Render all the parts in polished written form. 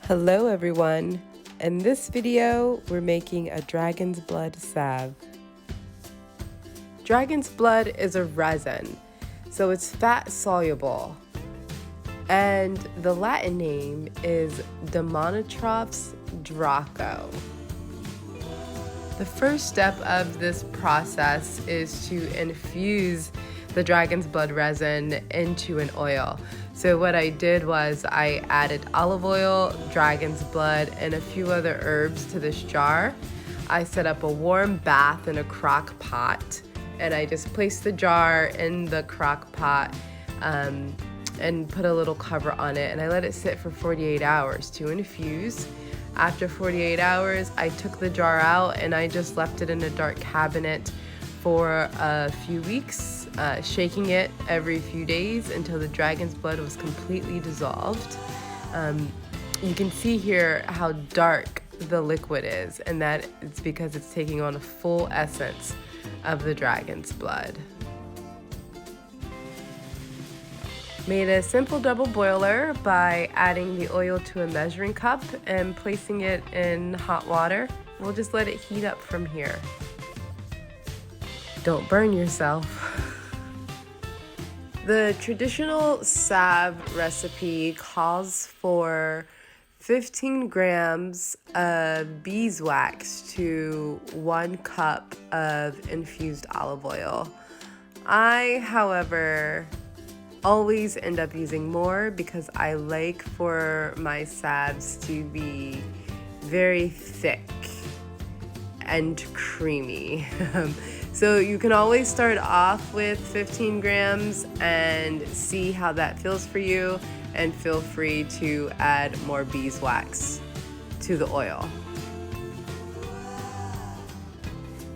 Hello everyone! In this video, we're making a dragon's blood salve. Dragon's blood is a resin, so it's fat soluble. And the Latin name is Demonotrops draco. The first step of this process is to infuse the dragon's blood resin into an oil. So what I did was I added olive oil, dragon's blood, and a few other herbs to this jar. I set up a warm bath in a crock pot, and I just placed the jar in the crock pot and put a little cover on it, and I let it sit for 48 hours to infuse. After 48 hours, I took the jar out and I just left it in a dark cabinet for a few weeks, shaking it every few days until the dragon's blood was completely dissolved. You can see here how dark the liquid is, and that it's because it's taking on a full essence of the dragon's blood. Made a simple double boiler by adding the oil to a measuring cup and placing it in hot water. We'll just let it heat up from here. Don't burn yourself. The traditional salve recipe calls for 15 grams of beeswax to 1 cup of infused olive oil. I, however, always end up using more because I like for my salves to be very thick and creamy. So you can always start off with 15 grams and see how that feels for you, and feel free to add more beeswax to the oil.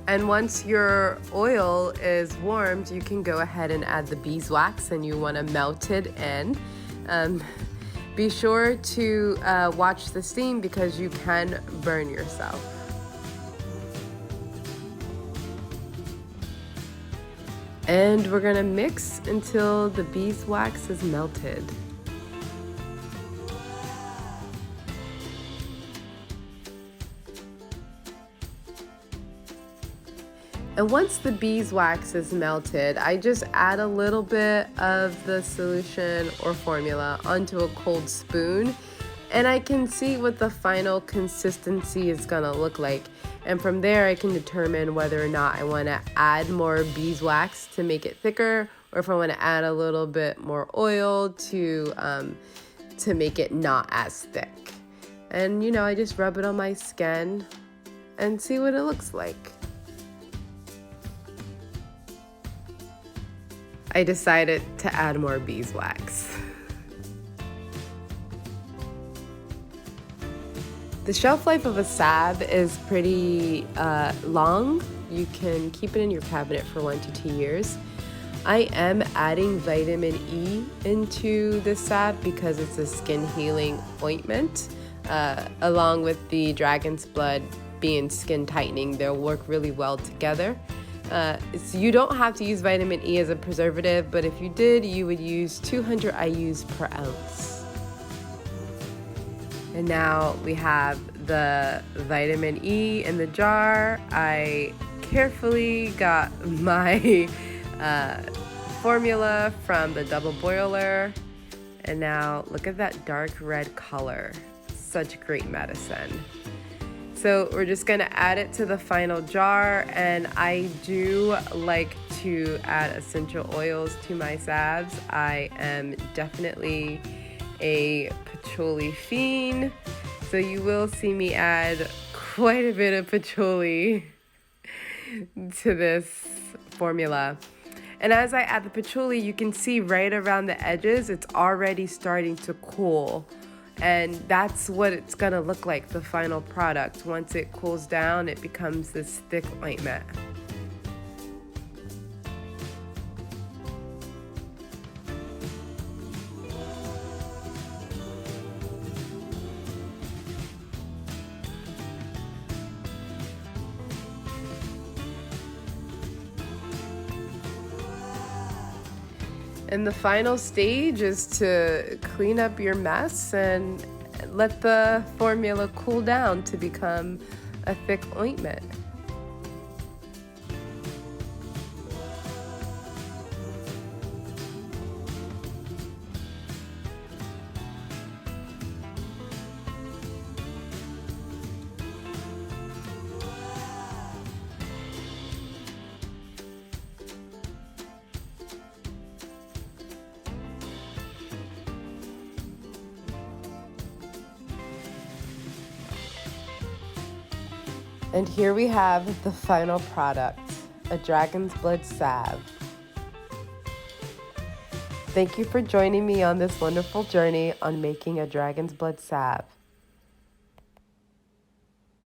And once your oil is warmed, you can go ahead and add the beeswax, and you want to melt it in. Be sure to watch the steam because you can burn yourself. And we're gonna mix until the beeswax is melted. And once the beeswax is melted, I just add a little bit of the solution or formula onto a cold spoon, and I can see what the final consistency is gonna look like. And from there, I can determine whether or not I wanna add more beeswax to make it thicker, or if I wanna add a little bit more oil to make it not as thick. And I just rub it on my skin and see what it looks like. I decided to add more beeswax. The shelf life of a salve is pretty long. You can keep it in your cabinet for 1 to 2 years. I am adding vitamin E into the salve because it's a skin healing ointment. Along with the dragon's blood being skin tightening, they'll work really well together. So you don't have to use vitamin E as a preservative, but if you did, you would use 200 IUs per ounce. And now we have the vitamin E in the jar. I carefully got my formula from the double boiler. And now look at that dark red color. Such great medicine. So we're just gonna add it to the final jar, and I do like to add essential oils to my salves. I am definitely a patchouli fiend, so you will see me add quite a bit of patchouli to this formula. And as I add the patchouli, you can see right around the edges, it's already starting to cool. And that's what it's gonna look like, the final product. Once it cools down, it becomes this thick ointment. And the final stage is to clean up your mess and let the formula cool down to become a thick ointment. And here we have the final product, a dragon's blood salve. Thank you for joining me on this wonderful journey on making a dragon's blood salve.